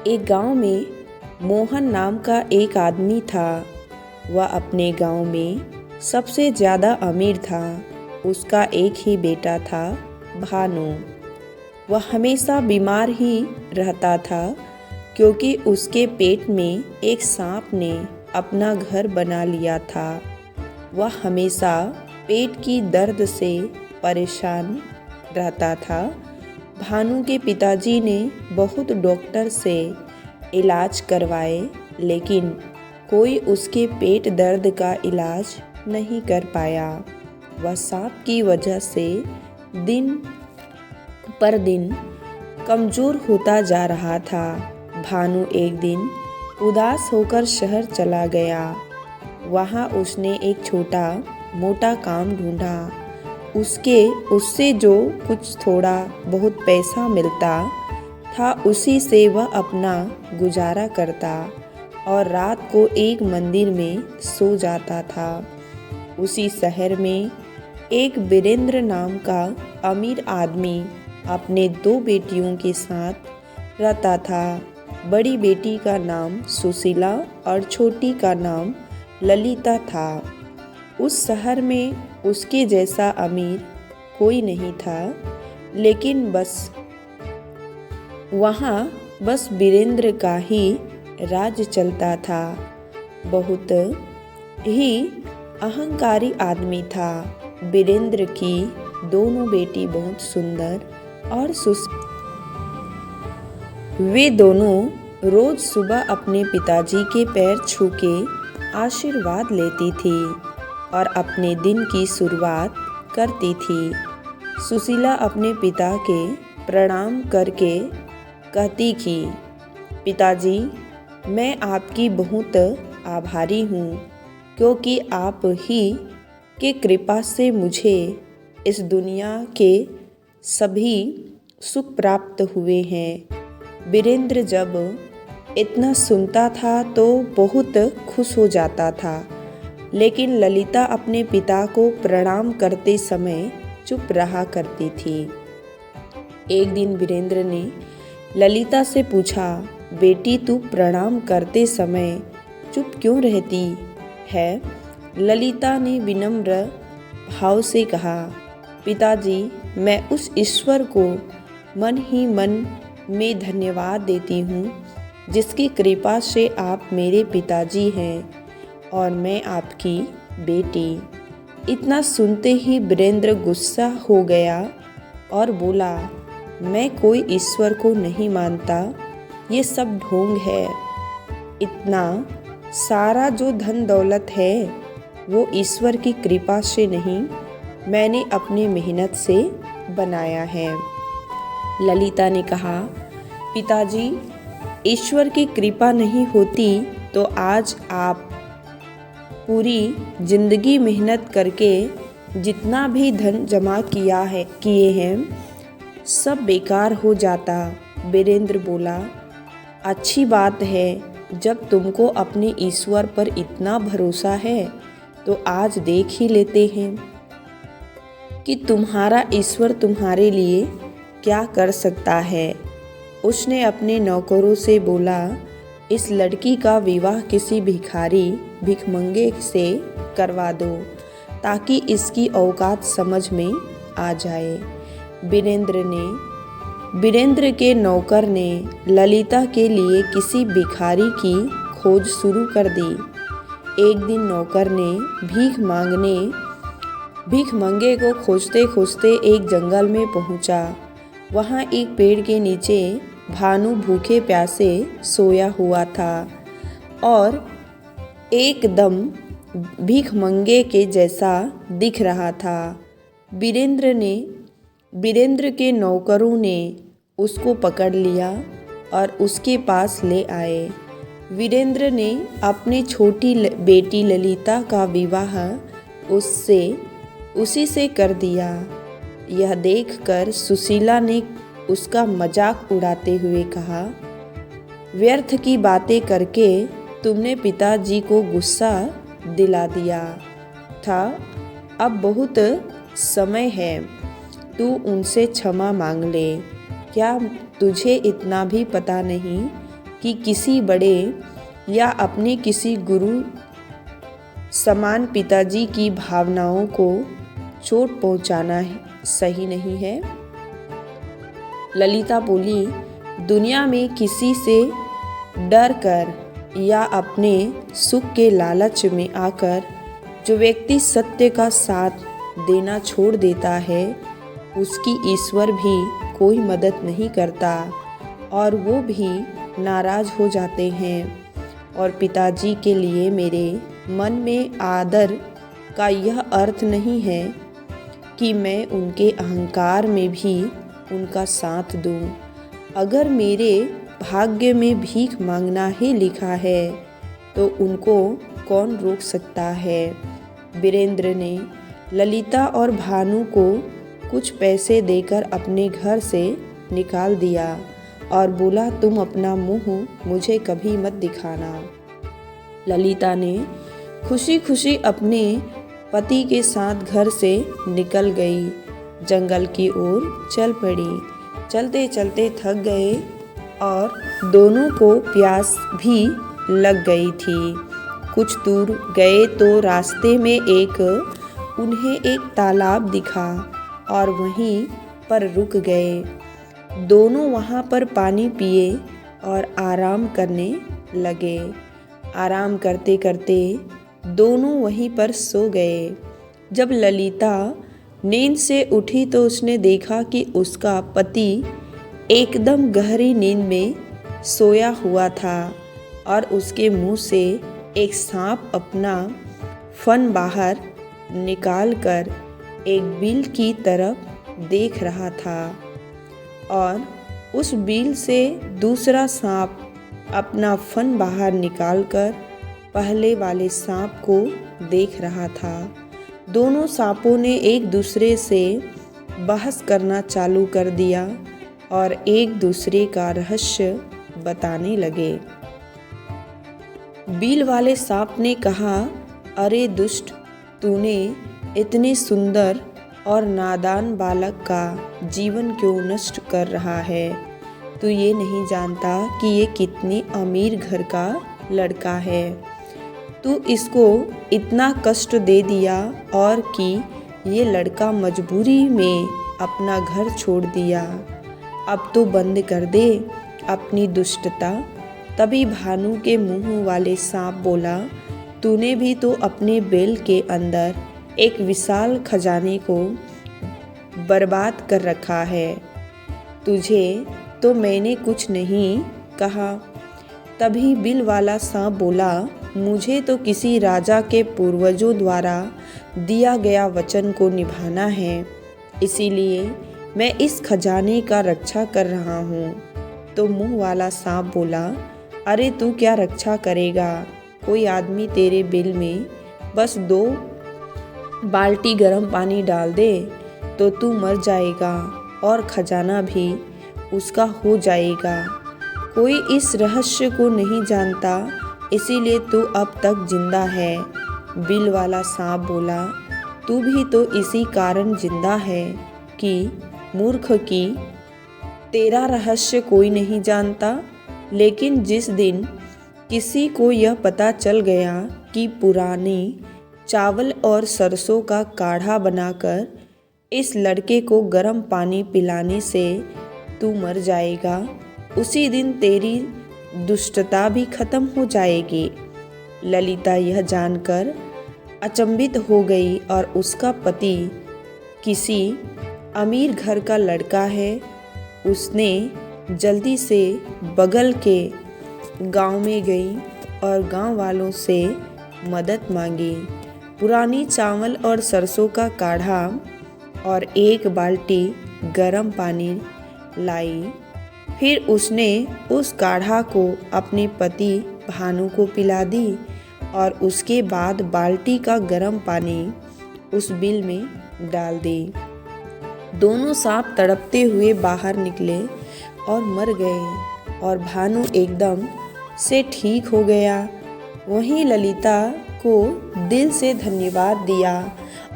एक गांव में मोहन नाम का एक आदमी था। वह अपने गांव में सबसे ज़्यादा अमीर था। उसका एक ही बेटा था, भानु। वह हमेशा बीमार ही रहता था क्योंकि उसके पेट में एक सांप ने अपना घर बना लिया था। वह हमेशा पेट की दर्द से परेशान रहता था। भानु के पिताजी ने बहुत डॉक्टर से इलाज करवाए, लेकिन कोई उसके पेट दर्द का इलाज नहीं कर पाया। वह सांप की वजह से दिन पर दिन कमज़ोर होता जा रहा था। भानु एक दिन उदास होकर शहर चला गया। वहाँ उसने एक छोटा मोटा काम ढूंढा। उससे जो कुछ थोड़ा बहुत पैसा मिलता था, उसी से वह अपना गुजारा करता और रात को एक मंदिर में सो जाता था। उसी शहर में एक वीरेंद्र नाम का अमीर आदमी अपने 2 बेटियों के साथ रहता था। बड़ी बेटी का नाम सुशीला और छोटी का नाम ललिता था। उस शहर में उसके जैसा अमीर कोई नहीं था, लेकिन वहाँ बस वीरेंद्र का ही राज चलता था। बहुत ही अहंकारी आदमी था। वीरेंद्र की दोनों बेटी बहुत सुंदर और वे दोनों रोज सुबह अपने पिताजी के पैर छू के आशीर्वाद लेती थी और अपने दिन की शुरुआत करती थी। सुशीला अपने पिता के प्रणाम करके कहती थी, पिताजी, मैं आपकी बहुत आभारी हूँ क्योंकि आप ही के कृपा से मुझे इस दुनिया के सभी सुख प्राप्त हुए हैं। वीरेंद्र जब इतना सुनता था तो बहुत खुश हो जाता था, लेकिन ललिता अपने पिता को प्रणाम करते समय चुप रहा करती थी। एक दिन वीरेंद्र ने ललिता से पूछा, बेटी, तू प्रणाम करते समय चुप क्यों रहती है? ललिता ने विनम्र भाव से कहा, पिताजी, मैं उस ईश्वर को मन ही मन में धन्यवाद देती हूँ जिसकी कृपा से आप मेरे पिताजी हैं और मैं आपकी बेटी। इतना सुनते ही वीरेंद्र गुस्सा हो गया और बोला, मैं कोई ईश्वर को नहीं मानता, ये सब ढोंग है। इतना सारा जो धन दौलत है वो ईश्वर की कृपा से नहीं, मैंने अपनी मेहनत से बनाया है। ललिता ने कहा, पिताजी, ईश्वर की कृपा नहीं होती तो आज आप पूरी जिंदगी मेहनत करके जितना भी धन जमा किए हैं सब बेकार हो जाता। वीरेंद्र बोला, अच्छी बात है, जब तुमको अपने ईश्वर पर इतना भरोसा है तो आज देख ही लेते हैं कि तुम्हारा ईश्वर तुम्हारे लिए क्या कर सकता है। उसने अपने नौकरों से बोला, इस लड़की का विवाह किसी भिखमंगे से करवा दो ताकि इसकी औकात समझ में आ जाए। वीरेंद्र के नौकर ने ललिता के लिए किसी भिखारी की खोज शुरू कर दी। एक दिन नौकर ने भीख मंगे को खोजते खोजते एक जंगल में पहुंचा। वहां एक पेड़ के नीचे भानु भूखे प्यासे सोया हुआ था और एकदम भिखमंगे के जैसा दिख रहा था। वीरेंद्र के नौकरों ने उसको पकड़ लिया और उसके पास ले आए। वीरेंद्र ने अपनी छोटी बेटी ललिता का विवाह उसी से कर दिया। यह देखकर सुशीला ने उसका मजाक उड़ाते हुए कहा, व्यर्थ की बातें करके तुमने पिताजी को गुस्सा दिला दिया था। अब बहुत समय है, तू उनसे क्षमा मांग ले। क्या तुझे इतना भी पता नहीं कि किसी बड़े या अपने किसी गुरु समान पिताजी की भावनाओं को चोट पहुंचाना सही नहीं है। ललिता बोली, दुनिया में किसी से डर कर या अपने सुख के लालच में आकर जो व्यक्ति सत्य का साथ देना छोड़ देता है, उसकी ईश्वर भी कोई मदद नहीं करता और वो भी नाराज़ हो जाते हैं। और पिताजी के लिए मेरे मन में आदर का यह अर्थ नहीं है कि मैं उनके अहंकार में भी उनका साथ दूं। अगर मेरे भाग्य में भीख मांगना ही लिखा है तो उनको कौन रोक सकता है। वीरेंद्र ने ललिता और भानु को कुछ पैसे देकर अपने घर से निकाल दिया और बोला, तुम अपना मुंह मुझे कभी मत दिखाना। ललिता ने खुशी खुशी अपने पति के साथ घर से निकल गई, जंगल की ओर चल पड़ी। चलते चलते थक गए और दोनों को प्यास भी लग गई थी। कुछ दूर गए तो रास्ते में उन्हें एक तालाब दिखा और वहीं पर रुक गए। दोनों वहाँ पर पानी पिए और आराम करने लगे। आराम करते करते दोनों वहीं पर सो गए। जब ललिता नींद से उठी तो उसने देखा कि उसका पति एकदम गहरी नींद में सोया हुआ था और उसके मुंह से एक सांप अपना फन बाहर निकालकर एक बिल की तरफ देख रहा था और उस बिल से दूसरा सांप अपना फन बाहर निकालकर पहले वाले सांप को देख रहा था। दोनों सांपों ने एक दूसरे से बहस करना चालू कर दिया और एक दूसरे का रहस्य बताने लगे। बिल वाले सांप ने कहा, अरे दुष्ट, तूने इतने सुंदर और नादान बालक का जीवन क्यों नष्ट कर रहा है? तू ये नहीं जानता कि ये कितनी अमीर घर का लड़का है। तू इसको इतना कष्ट दे दिया और कि ये लड़का मजबूरी में अपना घर छोड़ दिया। अब तो बंद कर दे अपनी दुष्टता। तभी भानु के मुंह वाले सांप बोला, तूने भी तो अपने बेल के अंदर एक विशाल खजाने को बर्बाद कर रखा है। तुझे तो मैंने कुछ नहीं कहा। तभी बिल वाला सांप बोला, मुझे तो किसी राजा के पूर्वजों द्वारा दिया गया वचन को निभाना है, इसीलिए मैं इस खजाने का रक्षा कर रहा हूँ। तो मुंह वाला सांप बोला, अरे तू क्या रक्षा करेगा? कोई आदमी तेरे बिल में बस 2 बाल्टी गर्म पानी डाल दे तो तू मर जाएगा और खजाना भी उसका हो जाएगा। कोई इस रहस्य को नहीं जानता, इसीलिए तू अब तक जिंदा है। बिल वाला सांप बोला, तू भी तो इसी कारण जिंदा है कि मूर्ख की तेरा रहस्य कोई नहीं जानता। लेकिन जिस दिन किसी को यह पता चल गया कि पुराने चावल और सरसों का काढ़ा बनाकर इस लड़के को गर्म पानी पिलाने से तू मर जाएगा, उसी दिन तेरी दुष्टता भी खत्म हो जाएगी। ललिता यह जानकर अचंभित हो गई और उसका पति किसी अमीर घर का लड़का है। उसने जल्दी से बगल के गांव में गई और गांव वालों से मदद मांगी। पुरानी चावल और सरसों का काढ़ा और 1 बाल्टी गर्म पानी लाई। फिर उसने उस काढ़ा को अपने पति भानु को पिला दी और उसके बाद बाल्टी का गर्म पानी उस बिल में डाल दी। दोनों सांप तड़पते हुए बाहर निकले और मर गए और भानु एकदम से ठीक हो गया। वहीं ललिता को दिल से धन्यवाद दिया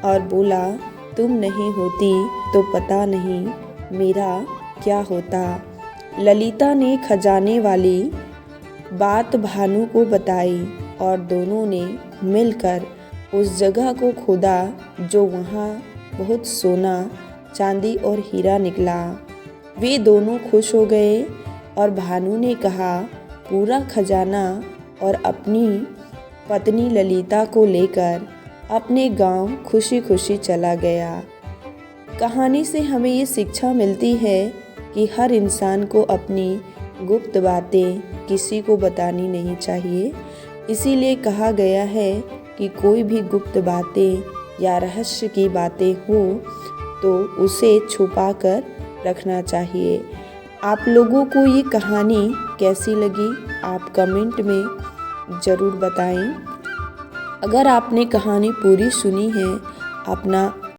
और बोला, तुम नहीं होती तो पता नहीं मेरा क्या होता। ललिता ने खजाने वाली बात भानु को बताई और दोनों ने मिलकर उस जगह को खोदा जो वहाँ बहुत सोना, चांदी और हीरा निकला। वे दोनों खुश हो गए और भानु ने कहा पूरा खजाना और अपनी पत्नी ललिता को लेकर अपने गांव खुशी खुशी चला गया। कहानी से हमें ये शिक्षा मिलती है कि हर इंसान को अपनी गुप्त बातें किसी को बतानी नहीं चाहिए। इसीलिए कहा गया है कि कोई भी गुप्त बातें या रहस्य की बातें हो तो उसे छुपा कर रखना चाहिए। आप लोगों को ये कहानी कैसी लगी आप कमेंट में ज़रूर बताएं। अगर आपने कहानी पूरी सुनी है, अपना